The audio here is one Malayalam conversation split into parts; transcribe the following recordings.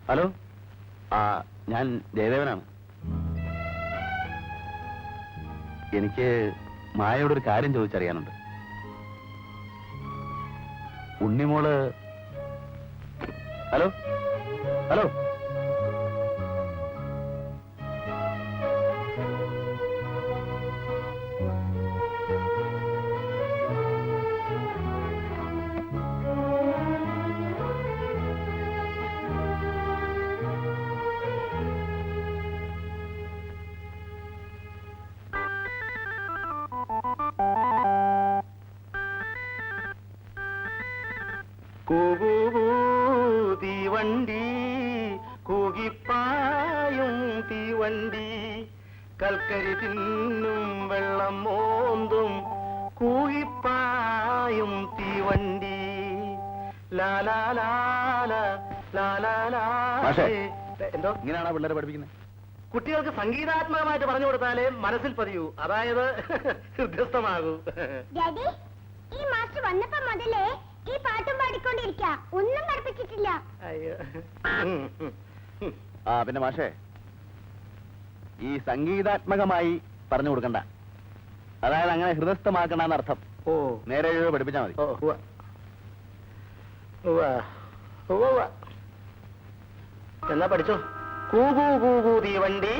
ഹലോ, ഞാൻ ജയദേവനാണ്. എനിക്ക് മായയോടൊരു കാര്യം ചോദിച്ചറിയാനുണ്ട്. ഉണ്ണിമോള്... ഹലോ ഹലോ തീവണ്ടി കൂകിപ്പായും തീവണ്ടി കൽക്കരി തിന്നും വെള്ളം മോന്തും കൂകിപ്പായും തീവണ്ടി എന്തോ ഇങ്ങനെയാണോ പിള്ളേരെ പഠിപ്പിക്കുന്നത്? കുട്ടികൾക്ക് സംഗീതാത്മകമായിട്ട് പറഞ്ഞു കൊടുത്താലേ മനസ്സിൽ പതിയൂ, അതായത് ഹൃദയസ്ഥമാകൂ. ഈ മാസ്റ്റർ വന്നപ്പോ മുതലേ ഈ പാട്ടും പാടിക്കൊണ്ടിരിക്ക, ഒന്നും പഠിപ്പിച്ചിട്ടില്ല. അയ്യോ. പിന്നെ മാഷേ, ഈ സംഗീതാത്മകമായി പറഞ്ഞു കൊടുക്കണ്ട, അതായത് അങ്ങനെ ഹൃദയസ്ഥമാക്കണമെന്ന് അർത്ഥം. നേരെ പഠിപ്പിച്ചാ മതി. എന്നാ പഠിച്ചോ. തീവണ്ടി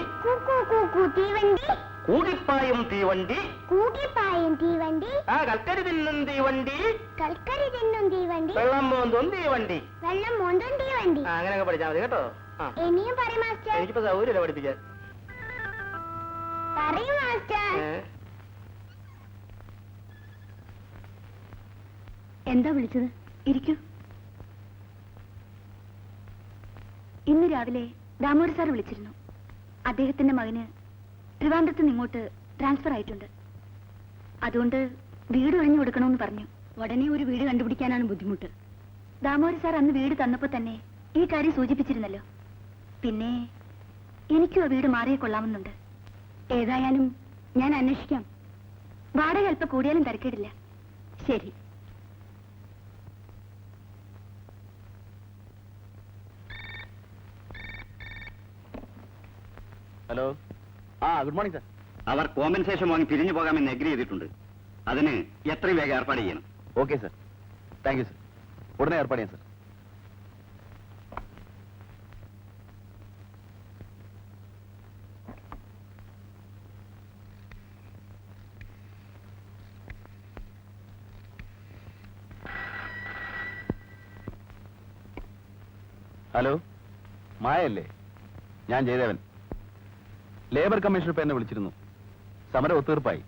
കൂകിപ്പായും തീവണ്ടി കൽക്കരി തിന്നും തീവണ്ടി വെള്ളം മോന്തും തീവണ്ടി. അങ്ങനെയൊക്കെ പഠിച്ചാൽ മതി കേട്ടോ. എനിക്കിപ്പോ സൗകര്യമില്ല പഠിപ്പിക്കാൻ. എന്താ വിളിച്ചത്? ഇരിക്കൂ. ഇന്ന് രാവിലെ ദാമോദർ സാർ വിളിച്ചിരുന്നു. അദ്ദേഹത്തിന്റെ മകന് ട്രിവാൻഡ്രത്ത് നിന്ന് ഇങ്ങോട്ട് ട്രാൻസ്ഫർ ആയിട്ടുണ്ട്. അതുകൊണ്ട് വീട് ഒഴിഞ്ഞു കൊടുക്കണമെന്ന് പറഞ്ഞു. ഉടനെ ഒരു വീട് കണ്ടുപിടിക്കാനാണ് ബുദ്ധിമുട്ട്. ദാമോദർ സാർ അന്ന് വീട് തന്നപ്പോ തന്നെ ഈ കാര്യം സൂചിപ്പിച്ചിരുന്നല്ലോ. പിന്നെ എനിക്കും ആ വീട് മാറിയേ കൊള്ളാമെന്നുണ്ട്. ഏതായാലും ഞാൻ അന്വേഷിക്കാം. വാടക അല്പം കൂടിയാലും തിരക്കേടില്ല. ശരി. ഹലോ. Good morning sir. അവർ കോമ്പൻസേഷൻ വാങ്ങി പിരിഞ്ഞു പോകാമെന്ന് അഗ്രി ചെയ്തിട്ടുണ്ട്. അതിന് എത്രയും വേഗം ഏർപ്പാട് ചെയ്യണം. Okay sir. Thank you sir. ഉടനെ ഏർപ്പാട് ചെയ്യാം സാർ. ഹലോ, മായല്ലേ? ഞാൻ ജയദേവൻ. ലേബർ കമ്മീഷണർ ഇപ്പൊ എന്നെ വിളിച്ചിരുന്നു. സമരം ഒത്തീർപ്പായി.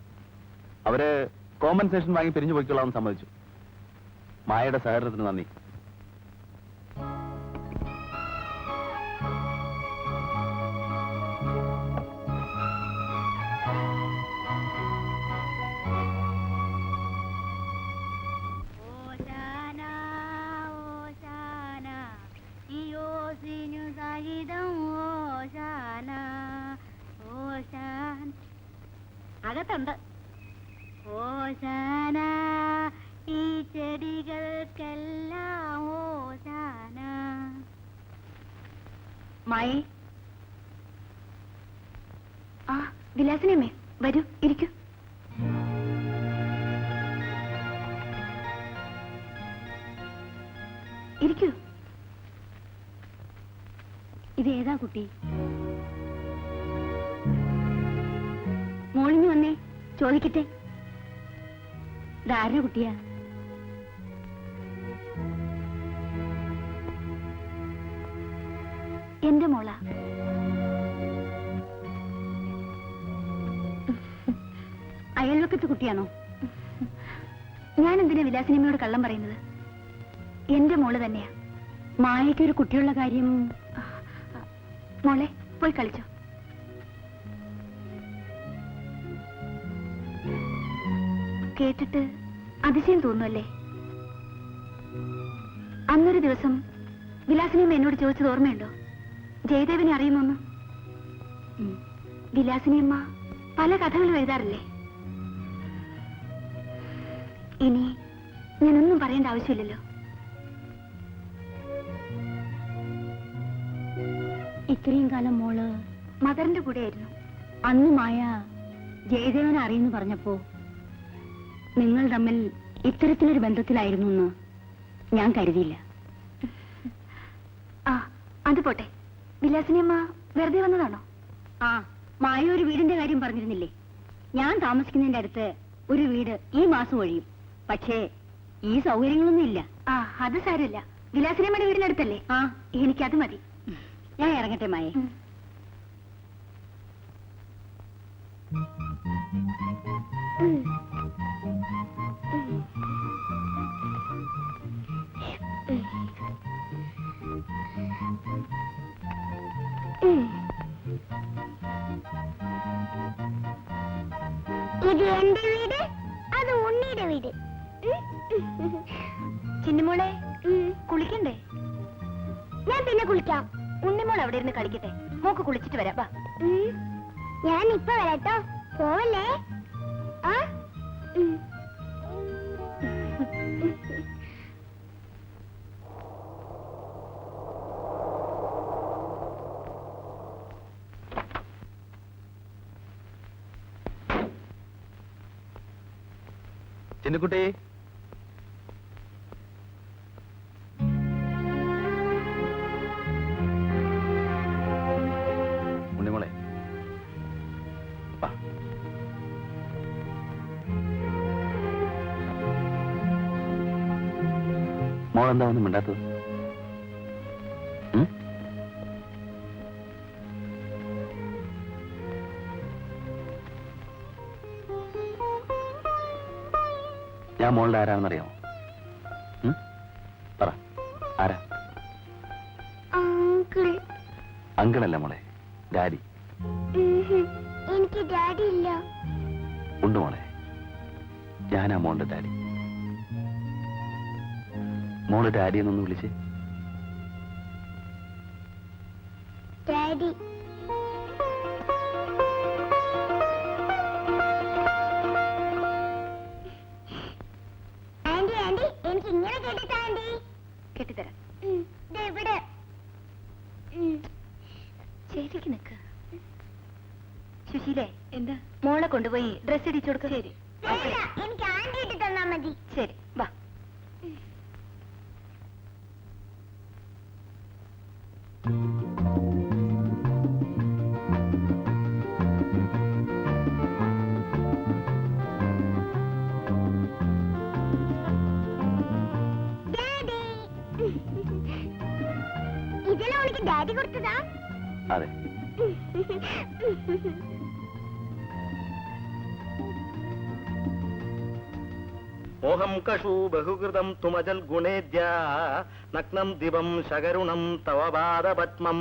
അവര് കോമ്പൻസേഷൻ വാങ്ങി പിരിഞ്ഞു പോയിക്കൊള്ളാമെന്ന് സമ്മതിച്ചു. മായയുടെ സഹകരണത്തിന് നന്ദി. അകത്തുണ്ട്. ഓശാന ഈ ചെടികൾക്കെല്ലാം ഓശാന. മായി. വിലാസിനിയമ്മേ, വരൂ, ഇരിക്കൂ. ഇരിക്കൂ. ഇതേതാ കുട്ടി? മോളിഞ്ഞു വന്നേ, ചോദിക്കട്ടെ. ഇതാരുടെ കുട്ടിയാ? എന്റെ മോള. അയൽവക്കത്ത് കുട്ടിയാണോ? ഞാൻ എന്തിനാ വിലാസിനിയമ്മയോട് കള്ളം പറയുന്നത്? എന്റെ മോള് തന്നെയാ. മായയ്ക്ക് ഒരു കുട്ടിയുള്ള കാര്യം... മോളെ, പോയി കളിച്ചോ. കേട്ടിട്ട് അതിശയം തോന്നുമല്ലേ? അന്നൊരു ദിവസം വിലാസിനിയമ്മ എന്നോട് ചോദിച്ചത് ഓർമ്മയുണ്ടോ? ജയദേവനെ അറിയുമോന്ന്? വിലാസിനിയമ്മ പല കഥകളും എഴുതാറില്ലേ? ഇനി ഞാനൊന്നും പറയേണ്ട ആവശ്യമില്ലല്ലോ. ഇത്രയും കാലം മോള് മദറിന്റെ കൂടെയായിരുന്നു. അന്ന് മായ ജയദേവനെ അറിയുന്നു പറഞ്ഞപ്പോ നിങ്ങൾ തമ്മിൽ ഇത്തരത്തിലൊരു ബന്ധത്തിലായിരുന്നു എന്ന് ഞാൻ കരുതിയില്ല. ആ അത് പോട്ടെ, വിലാസിനി അമ്മ വെറുതെ വന്നതാണോ? ആ, മായ ഒരു വീടിന്റെ കാര്യം പറഞ്ഞിരുന്നില്ലേ? ഞാൻ താമസിക്കുന്നതിന്റെ അടുത്ത് ഒരു വീട് ഈ മാസം ഒഴിയും. പക്ഷേ ഈ സൗകര്യങ്ങളൊന്നും ഇല്ല. ആ അത് സാരമില്ല, വിലാസിനി അമ്മയുടെ വീടിനടുത്തല്ലേ? ആ, എനിക്കത് മതി. ഞാൻ ഇറങ്ങട്ടെ മായ. ഇത് എന്റെ വീട്, അത് ഉണ്ണിയുടെ വീട്. ചിന്നിമോളെ കുളിക്കണ്ടേ? ഞാൻ പിന്നെ കുളിക്കാം. ഉണ്ണിമോൾ അവിടെ ഇരുന്ന് കളിക്കട്ടെ, മോക്ക് കുളിച്ചിട്ട് വരാം. വാ. ഞാൻ ഇപ്പൊ വരാട്ടോ, പോവല്ലേ? ആ ചിന്നുകുട്ടി, ഉണ്ണിമോളെ വാ. മോളെന്താ ഒന്നും മിണ്ടാത്തത്? ഞാൻ മോളുടെ ആരാണെന്നറിയാമോ? പറ, ആരാ? അങ്കിൾ. അങ്കിളല്ല മോളെ, ഡാഡി. എനിക്ക് ഡാഡി ഇല്ല. ഉണ്ട് മോളെ, ഞാനാ മോളുടെ ഡാഡി. മോള് ഡാഡി എന്നൊന്ന് വിളിച്ചേ. ഡാഡി. ആന്റി ആന്റി, എനിക്ക് ഇങ്ങനെ കേട്ടിട്ടാ ആന്റി. കെട്ടിത്തരാം. ഇവിടെ ശരിക്ക് നിക്ക്. സുശീലേ, എന്താ? മോളെ കൊണ്ടുപോയി ഡ്രസ് ഇടിച്ചു കൊടുക്ക. ശരി. വേണ്ട, എനിക്ക് ആന്റി ഇട്ട് തന്നാ മതി. ശരി, വാ. ഡാഡി. ഇതെല്ലാം ഉനക്ക് ഡാഡി കൊടുത്തതാ? അതെ. മോഹം കഷു ബഹുകൃതം തുമജൽ ഗുണേദ്യ നഗ്നം ദിവം ശകരുണം തവ പാദപത്മം.